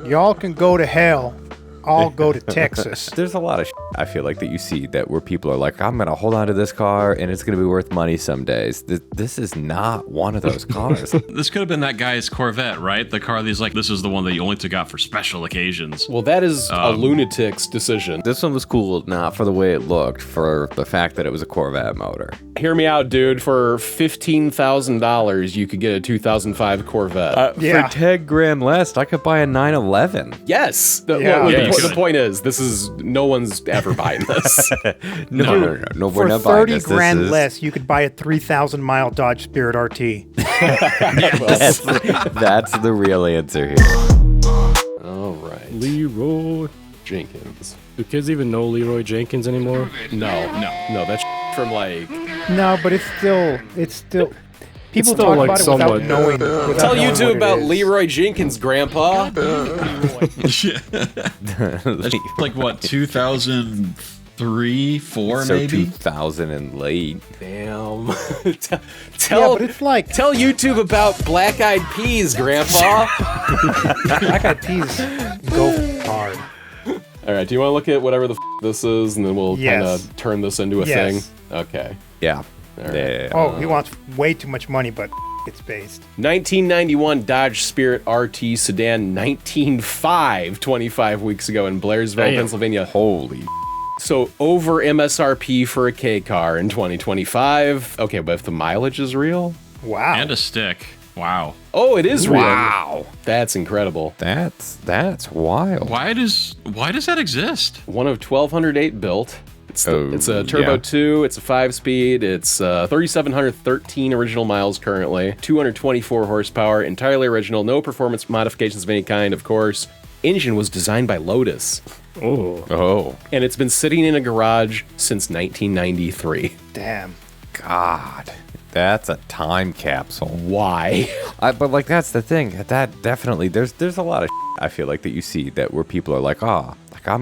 Y'all can go to hell. I'll go to Texas. There's a lot of I feel like that you see that where people are like, I'm going to hold on to this car and it's going to be worth money some days. This is not one of those cars. This could have been that guy's Corvette, right? The car that he's like, this is the one that you only took out for special occasions. Well, that is a lunatic's decision. This one was cool, not for the way it looked, for the fact that it was a Corvette motor. Hear me out, dude. For $15,000, you could get a 2005 Corvette. For $10,000 less, I could buy a 911. Yes. The point is, no one's ever buying this. No, we're For not buying this. $30 grand less, you could buy a 3,000-mile Dodge Spirit RT. That's the real answer here. All right. Leroy Jenkins. Do kids even know Leroy Jenkins anymore? No, that's from like... No, but it's still people still talk like about it somewhat. without knowing. Tell you two about Leroy Jenkins, Grandpa. That's like what, 2003, 4 so maybe? 2000 and late. Damn. But it's like Tell YouTube about Black Eyed Peas, Grandpa. Black Eyed Peas go hard. All right, do you want to look at whatever the this is, and then we'll kind Yes. of turn this into a Yes. thing? Okay. Yeah. Right. Yeah. Oh, he wants way too much money, but it's based. 1991 Dodge Spirit RT sedan, 19.5, 25 weeks ago in Blairsville, Pennsylvania. Holy. So over MSRP for a K car in 2025. Okay, but if the mileage is real? Wow. And a stick. Wow. Oh, it is real. Wow. That's incredible. That's wild. Why does that exist? One of 1,208 built. It's a Turbo yeah. 2, it's a 5-speed, it's 3,713 original miles currently, 224 horsepower, entirely original, no performance modifications of any kind, of course. Engine was designed by Lotus, Oh. and it's been sitting in a garage since 1993. Damn. God. That's a time capsule. Why? But like that's the thing. That definitely there's a lot of I feel like that you see that where people are like, I'm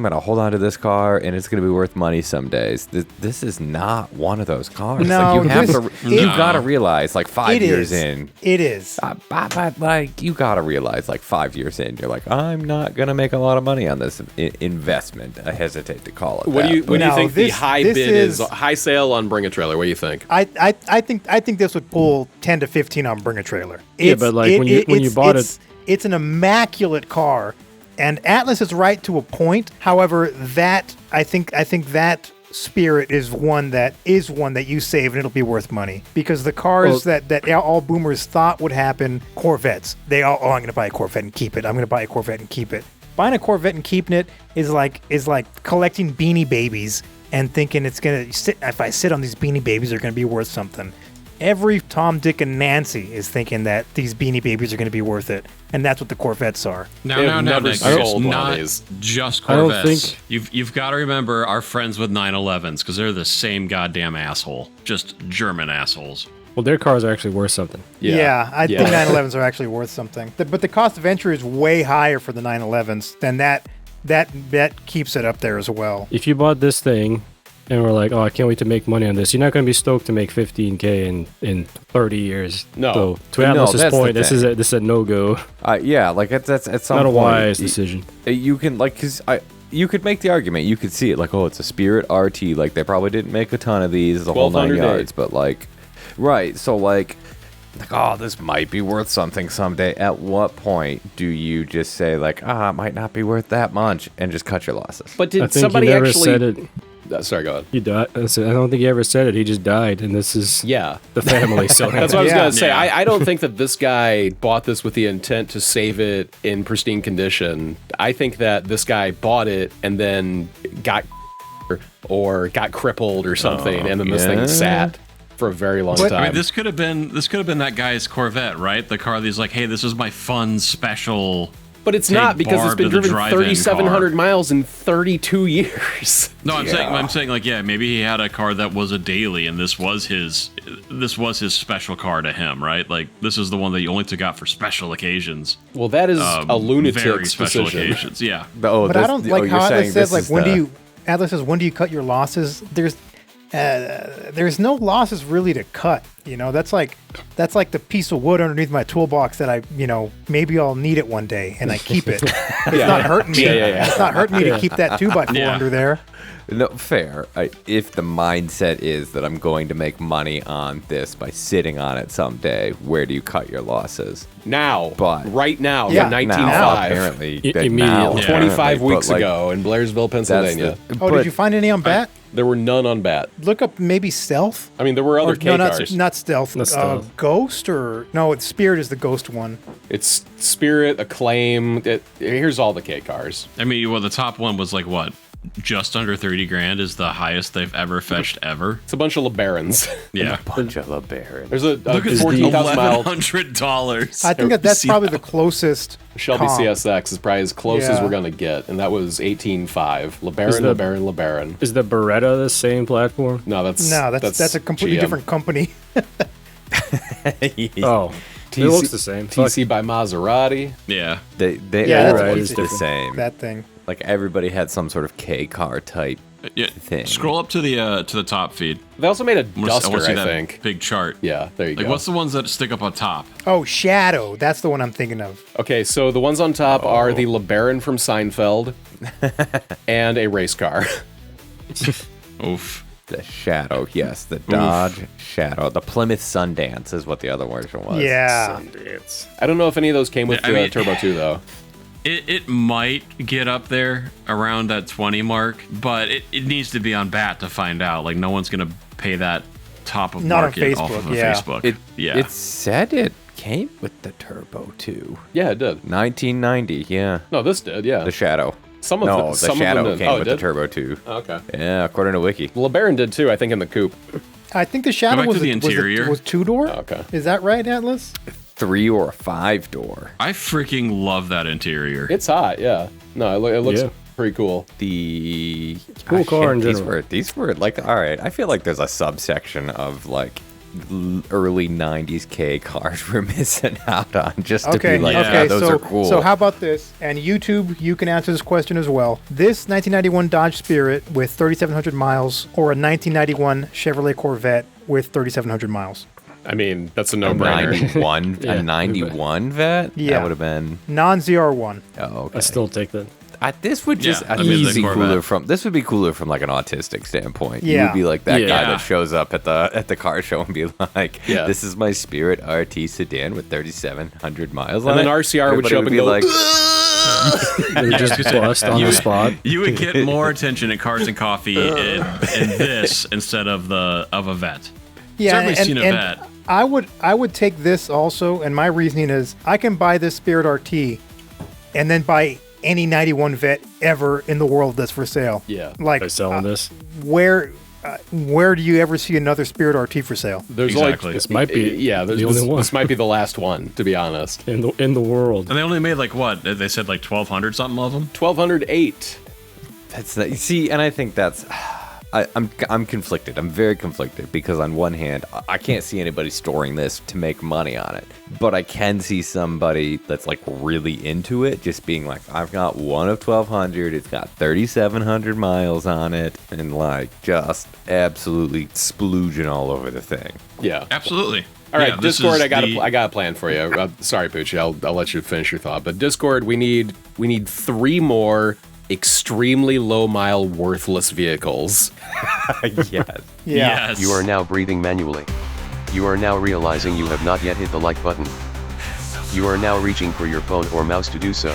gonna hold on to this car and it's gonna be worth money some days. This is not one of those cars. No, like you've got to realize like 5 years in. It is. But like you got to realize like 5 years in, you're like, I'm not gonna make a lot of money on this investment. I hesitate to call it. What do you think the high bid is? is High sale on Bring a Trailer. What do you think? I think this would pull 10 to 15 on Bring a Trailer. But like when you bought it, it's an immaculate car, and Atlas is right to a point. However, I think that Spirit is one that you save and it'll be worth money, because the cars that all boomers thought would happen, Corvettes. I'm going to buy a Corvette and keep it. I'm going to buy a Corvette and keep it. Buying a Corvette and keeping it is like collecting Beanie Babies and thinking it's going to sit. If I sit on these Beanie Babies, they're going to be worth something. Every Tom, Dick, and Nancy is thinking that these Beanie Babies are going to be worth it, and that's what the Corvettes are. No, Nick, it's not just Corvettes. You've got to remember our friends with 911s, because they're the same goddamn asshole, just German assholes. well, their cars are actually worth something. Yeah, I think 911s are actually worth something. But the cost of entry is way higher for the 911s than that keeps it up there as well. If you bought this thing and we're like, I can't wait to make money on this, you're not going to be stoked to make $15K in 30 years. No. So to Atlas's point, this is a no-go. Yeah, like it's at some Not a point, wise decision. You can you could make the argument. You could see it like, it's a Spirit RT. Like they probably didn't make a ton of these, the whole 9 yards. But like, right? So like, this might be worth something someday. At what point do you just say like, it might not be worth that much, and just cut your losses? But did I think somebody he never actually said it. Sorry, go ahead. He died. I don't think he ever said it. He just died, and this is the family. So that's what I was going to say. Yeah. I don't think that this guy bought this with the intent to save it in pristine condition. I think that this guy bought it and then got crippled or something, and then this thing sat for a very long time. I mean, this could have been that guy's Corvette, right? The car that he's like, hey, this is my fun special. But it's not, because it's been driven 3,700 miles in 32 years. No, I'm saying like, maybe he had a car that was a daily, and this was his special car to him, right? Like, this is the one that you only took out for special occasions. Well, that is a lunatic's very special decision. occasions, yeah. But I don't like how Atlas says like Atlas says when do you cut your losses? There's no losses really to cut. You know, that's like the piece of wood underneath my toolbox that I, maybe I'll need it one day, and I keep it. It's not hurting me. It's not hurting me to keep that 2x4 under there. No, fair. If the mindset is that I'm going to make money on this by sitting on it someday, where do you cut your losses? Now. But right now. Yeah. In 1905. Now, apparently. Immediately. 25 weeks ago in Blairsville, Pennsylvania. Did you find any on BAT? There were none on BAT. Look up maybe Stealth. I mean, there were other K cars. Not Stealth. Not Stealth. Ghost it's Spirit is the Ghost one. It's Spirit, Acclaim. Here's all the K cars. I mean, well, the top one was like what? Just under 30 grand is the highest they've ever fetched ever. It's a bunch of LeBarons. Yeah. Bunch of LeBarons. There's a Look at 14,000 mile $1,100. I think that's probably the closest. Shelby comp. CSX is probably as close as we're gonna get, and that was 18.5. LeBaron. Is the Beretta the same platform? No, that's a completely GM. different company. Oh, it looks the same. TC by Maserati. Yeah. They Yeah, are that's always it's the different. same. That thing. Like everybody had some sort of K car type Yeah. thing. Scroll up to the top feed. They also made a I wanna Duster, see I that think. big chart. Yeah, there you Like, go. what's the ones that stick up on top? Oh, Shadow. That's the one I'm thinking of. Okay, so the ones on top are the LeBaron from Seinfeld and a race car. Oof. The Shadow, yes. The Dodge Shadow. The Plymouth Sundance is what the other version was. Yeah. I don't know if any of those came with I mean- Turbo 2, though. It might get up there around that 20 mark, but it needs to be on BAT to find out. Like, no one's going to pay that top of Not on market off Facebook, of a yeah. Facebook. It said it came with the Turbo 2. Yeah, it did. 1990, yeah. No, this did, yeah. The Shadow. Some of No, the, some the Shadow of them did. came Oh, it with the did? Turbo 2. Oh, okay. Yeah, according to Wiki. LeBaron did too, I think, in the coupe. I think the Shadow back was to the interior. was two-door. Oh, okay. Is that right, Atlas? 3 or a 5-door. I freaking love that interior. It's hot, yeah. No, it looks Yeah. pretty cool. The Cool car in these general. these were like, all right. I feel like there's a subsection of like early 90s K cars we're missing out on just to Okay. be like, yeah, yeah, those so, are cool. So how about this? And YouTube, you can answer this question as well. This 1991 Dodge Spirit with 3,700 miles, or a 1991 Chevrolet Corvette with 3,700 miles. I mean, that's a a no-brainer. 91, Yeah, a 91 vet? Yeah. That would have been, Non-ZR1. oh, okay. I still take that. This would just Yeah, I mean, the easy Corvette. cooler from this would be cooler from like an autistic standpoint. You Yeah. would be like that guy Yeah. that shows up at the car show and be like, Yeah. "This is my Spirit RT sedan with 3,700 And3,700 on then it." RCR would Everybody show up and be go, like, They just bust on the spot. You would get more attention at Cars and Coffee in this instead of a vet. Certainly seen a vet. I would take this also, and my reasoning is I can buy this Spirit RT and then buy any 91 vet ever in the world that's for sale. Yeah. Like By selling this. where do you ever see another Spirit RT for sale? There's Exactly. This might be the only one This might be the last one, to be honest. in the world. And they only made like what? They said like 1,200 something of them? 1,208. "That's not." See, and I think that's. I'm conflicted. I'm very conflicted because on one hand, I can't see anybody storing this to make money on it, but I can see somebody that's like really into it, just being like, I've got one of 1,200. It's got 3,700 miles on it, and like just absolutely splooging all over the thing. Yeah. Absolutely. All right, Yeah, this Discord. is I got the- a plan for you. Sorry, Poochie. I'll let you finish your thought. But Discord, we need 3 more extremely low mile worthless vehicles. Yes. Yeah. Yes. You are now breathing manually. You are now realizing you have not yet hit the like button. You are now reaching for your phone or mouse to do so.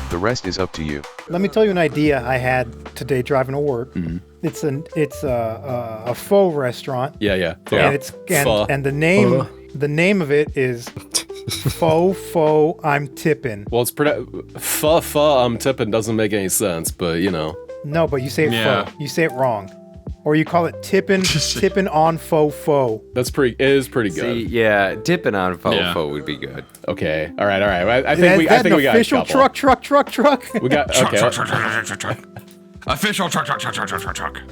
The rest is up to you. Let me tell you an idea I had today driving to work. Mm-hmm. It's a faux restaurant. Yeah. And it's and the name of it is Faux I'm Tippin'. Well, it's I'm tipping doesn't make any sense, but you know. No, but you say it Yeah. faux. You say it wrong. Or you call it tippin' on faux. It is pretty good. See, yeah, dipping on fofo Yeah. would be good. Okay. All right. I Is think we that got an official a couple. truck? We got okay. Official truck.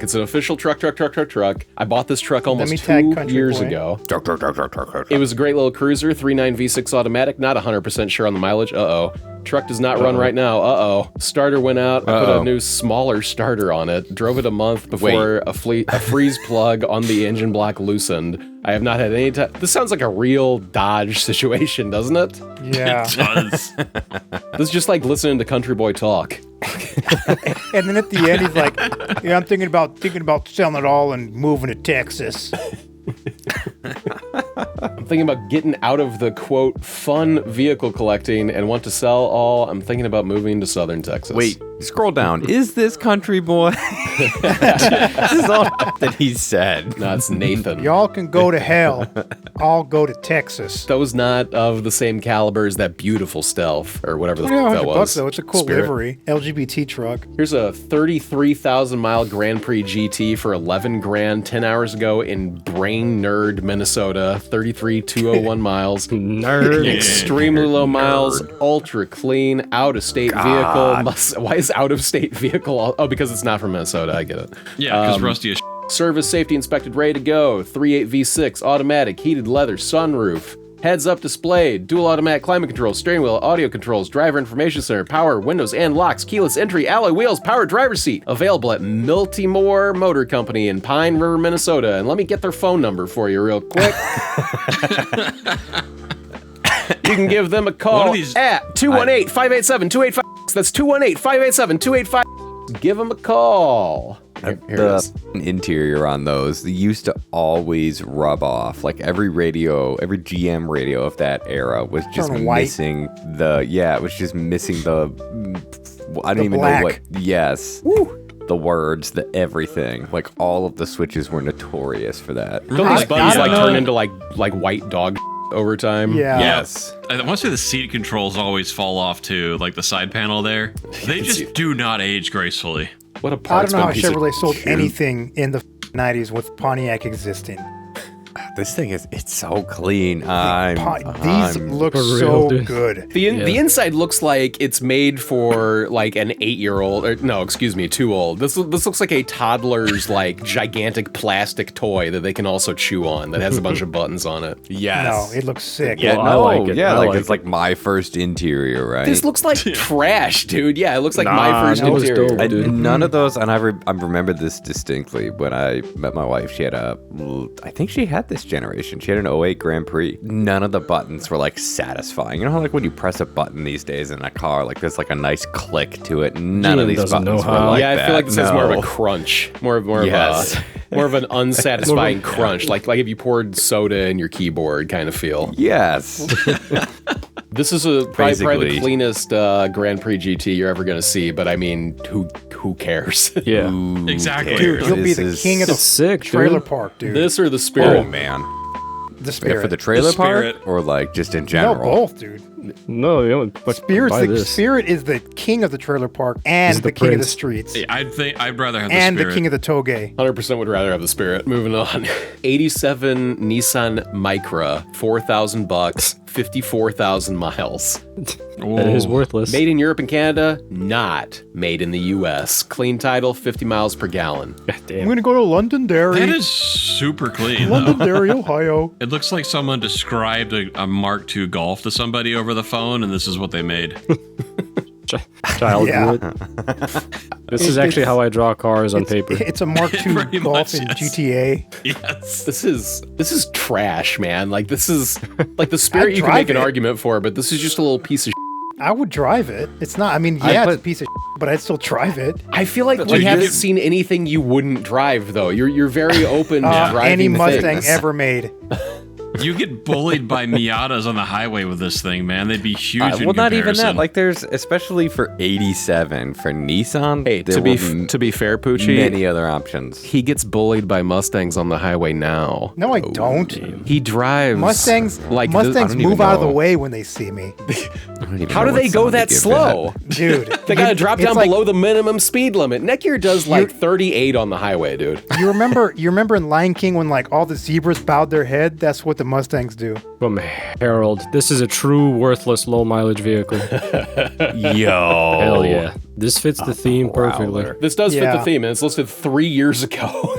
It's an official truck. I bought this truck almost me tag 2 Country years Boy. ago. Truck. It was a great little cruiser, 3.9 V6 automatic, not 100% sure on the mileage. Truck does not run right now. Starter went out. I put a new, smaller starter on it. Drove it a month before a freeze plug on the engine block loosened. I have not had any time. This sounds like a real Dodge situation, doesn't it? Yeah. It does. This is just like listening to Country Boy talk. And then at the end, he's like, "Yeah, I'm thinking about selling it all and moving to Texas." I'm thinking about getting out of the, quote, fun vehicle collecting and want to sell all. I'm thinking about moving to southern Texas. Wait, scroll down. Is this Country Boy? This is all that he said. No, it's Nathan. Y'all can go to hell. I'll go to Texas. That was not of the same caliber as that beautiful Stealth, or whatever the Yeah, fuck that $100 was. though. It's a cool Spirit. livery. LGBT truck. Here's a 33,000 mile Grand Prix GT for 11 grand 10 hours ago in Brain Nerd, Minnesota. 33,201 miles. Nerd. Extremely low miles, ultra clean, out-of-state vehicle. Why is out-of-state vehicle? Oh, because it's not from Minnesota. I get it. Yeah, because Rusty is Service safety inspected, ready to go. 3.8 V6, automatic, heated leather, sunroof. Heads-up display, dual automatic climate control, steering wheel, audio controls, driver information center, power, windows and locks, keyless entry, alloy wheels, power driver's seat. Available at Miltymore Motor Company in Pine River, Minnesota. And let me get their phone number for you real quick. You can give them a call at 218-587-2856. That's 218-587-2856. Give them a call. Here it is. The interior on those used to always rub off. Like every GM radio of that era was just Turn white. missing it was just missing I don't even black. know what. Yes. The words, the everything. Like all of the switches were notorious for that. Don't these buttons like turn into like white dog over time? Yeah. Yes. I want to say the seat controls always fall off too, like the side panel there. They just do not age gracefully. What a I parts don't know how piece of Chevrolet sold shit. anything in the 90s with Pontiac existing. This thing it's so clean. These look For real, so dude. good. The inside looks like it's made for like an 8-year-old, or no, excuse me, 2-old. This looks like a toddler's like gigantic plastic toy that they can also chew on that has a bunch of buttons on it. Yes. No, it looks sick. Yeah, Well, I like it. Yeah, I like like it's like my first interior, right? This looks like trash, dude. Yeah, it looks like my Nah, first that was interior. dope, dude. None of those, and I remember this distinctly when I met my wife. She had I think she had this generation. She had an 08 Grand Prix. None of the buttons were like satisfying. You know how like when you press a button these days in a car, like there's like a nice click to it. None of Gene these doesn't buttons know were how. like Yeah, I that. feel like this has more of No. a crunch, more of Yes. more of an unsatisfying crunch, like if you poured soda in your keyboard kind of feel. Yes. This is probably the Basically. cleanest Grand Prix GT you're ever gonna see, but I mean, who cares? Yeah. Who Exactly. cares? Dude, you'll be This the is- king of the It's sick, trailer dude. park, dude. This or the Oh Spirit? man. the Yeah, Spirit. for the trailer The park, Spirit. or like just in No, general. both, dude. No, you know, but buy this. Spirit is the king of the trailer park and He's the the king of the prince. streets. I'd rather have the And Spirit. the king of the toge. 100% would rather have the Spirit. Moving on. 87 Nissan Micra, $4,000, 54,000 miles. That is worthless. Made in Europe and Canada, not made in the U.S. Clean title, 50 miles per gallon. God I'm damn. going to go to Londonderry. That is super clean, though. Londonderry, Ohio. It looks like someone described a Mark II Golf to somebody over the phone, and this is what they made. Child Yeah. wood. This is actually how I draw cars on paper. It's a Mark II Pretty Golf much, in yes. GTA. Yes. This is trash, man. Like this is like the Spirit I'd you can make drive an it. argument for, but this is just a little piece of I would drive it. It's not, I mean, yeah, it's a piece of but I'd still drive it. I feel like we Dude, you haven't get- seen anything you wouldn't drive though. You're very open to driving Any Mustang things. ever made. You get bullied by Miatas on the highway with this thing, man. They'd be huge in well, not even that. comparison. Like, there's especially for '87 for Nissan. Hey, there to be were to be fair, Poochie, many other options. he gets bullied by Mustangs on the highway now. No, I don't. He drives Mustangs like Mustangs I don't even move out of the know. way when they see me. How do they go that slow? Dude. They gotta drop it's down like- below the minimum speed limit. Netgear does like 38 on the highway, dude. You remember in Lion King when like all the zebras bowed their head? That's what the Mustangs do. From Harold. This is a true worthless low mileage vehicle. Yo. Hell yeah. This fits the theme perfectly. This does fit the theme, and it's listed 3 years ago.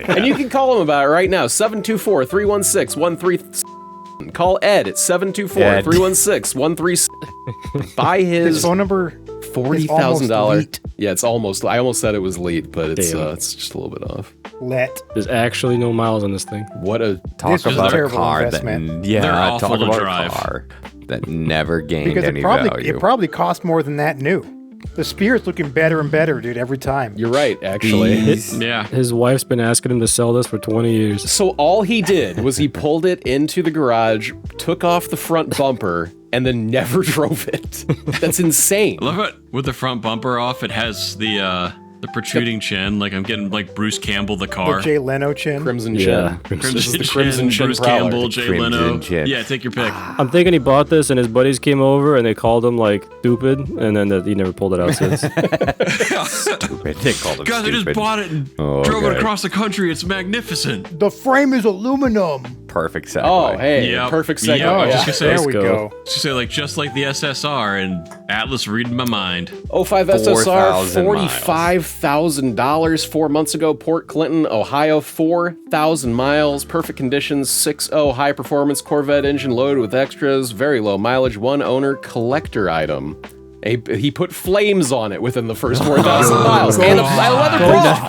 And you can call him about it right now, 724-316-13... Call Ed at 724-316-13... Buy his phone number $40,000. Yeah, it's almost. I almost said it was lead, but it's just a little bit off. There's actually no miles on this thing. What a This was a terrible investment. They're awful talk to about drive. a car that never gained because any value. it probably cost more than that new. The Spirit's looking better and better, dude, every time. You're right, actually. Yeah. His wife's been asking him to sell this for 20 years. So all he did was he pulled it into the garage, took off the front bumper, and then never drove it. That's insane. I love it. With the front bumper off, it has the protruding chin. Like I'm getting like Bruce Campbell the car. The Jay Leno chin. Crimson Yeah. Chin. Crimson This is the Chin, Crimson Chin Bruce Prowler. Campbell, Jay Crimson Leno. Chin. Yeah, take your pick. I'm thinking he bought this and his buddies came over and they called him like stupid, and then he never pulled it out since. Stupid. They called him Guys, I just stupid. bought it and drove it across the country. It's magnificent. The frame is aluminum. Perfect segue. Oh, hey, Yep. perfect segue. Yep, I was just gonna say, There we go. Just say like just like the SSR and Atlas reading my mind. 05 SSR, 4,000 miles. $45,000 4 months ago. Port Clinton, Ohio, 4,000 miles. Perfect conditions, 6.0 high performance Corvette engine loaded with extras. Very low mileage, one owner collector item. He put flames on it within the first 4,000 miles. And a leather bra.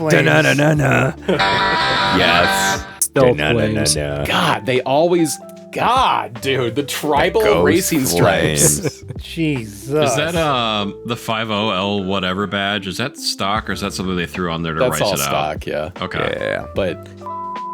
Yes. Stealth flames. God, they always... God, dude, the tribal Ghost racing stripes. flames. Jesus. Is that the 50L whatever badge? Is that stock or is that something they threw on there to That's rice all it stock, yeah. out? Okay. Yeah. But,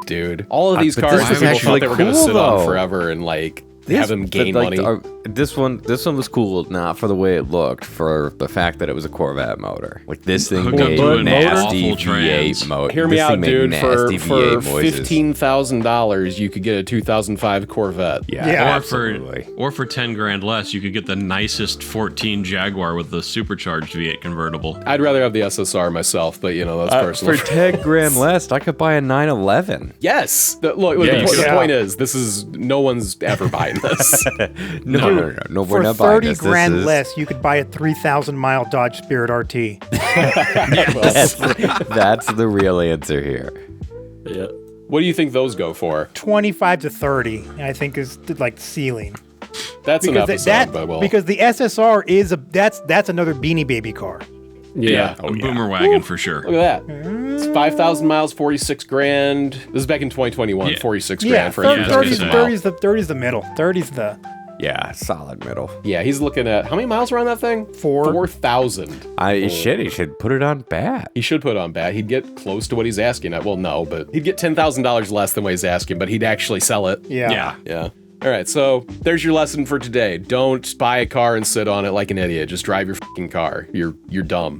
dude, all of these but cars, this is people thought actually they were going to cool, sit on though. forever and, like, have them gain But, like, money. this one was cool, not for the way it looked, for the fact that it was a Corvette motor. Like this thing Hooked up made to an nasty awful trans. V8 motor. Hear me this out, thing made dude. For nasty V8 noises. $15,000, you could get a 2005 Corvette. Yeah, Yeah. absolutely. Or for 10 grand less, you could get the nicest 14 Jaguar with the supercharged V8 convertible. I'd rather have the SSR myself, but you know that's personal. For 10 grand less, I could buy a 911. Yes. The you could. point is, this is no one's ever buying this. No, we're For not buying 30 this. grand This is- less, you could buy a 3,000-mile Dodge Spirit RT. That's the real answer here. Yeah. What do you think those go for? 25 to 30, I think, is like ceiling. That's an episode, but well. Because the SSR is that's another Beanie Baby car. Yeah. A boomer wagon for sure. Look at that. It's 5,000 miles, 46 grand. This is back in 2021, Yeah. 46 Yeah, grand for a 30, 30 30's, 30's the 30's the middle. 30's the Yeah, solid middle. Yeah, he's looking at how many miles are on that thing? 4,000. He should put it on bat. He should put on bat. He'd get close to what he's asking. Well, no, but he'd get $10,000 less than what he's asking, but he'd actually sell it. yeah. Yeah. All right, so there's your lesson for today. Don't buy a car and sit on it like an idiot. Just drive your fucking car. You're dumb.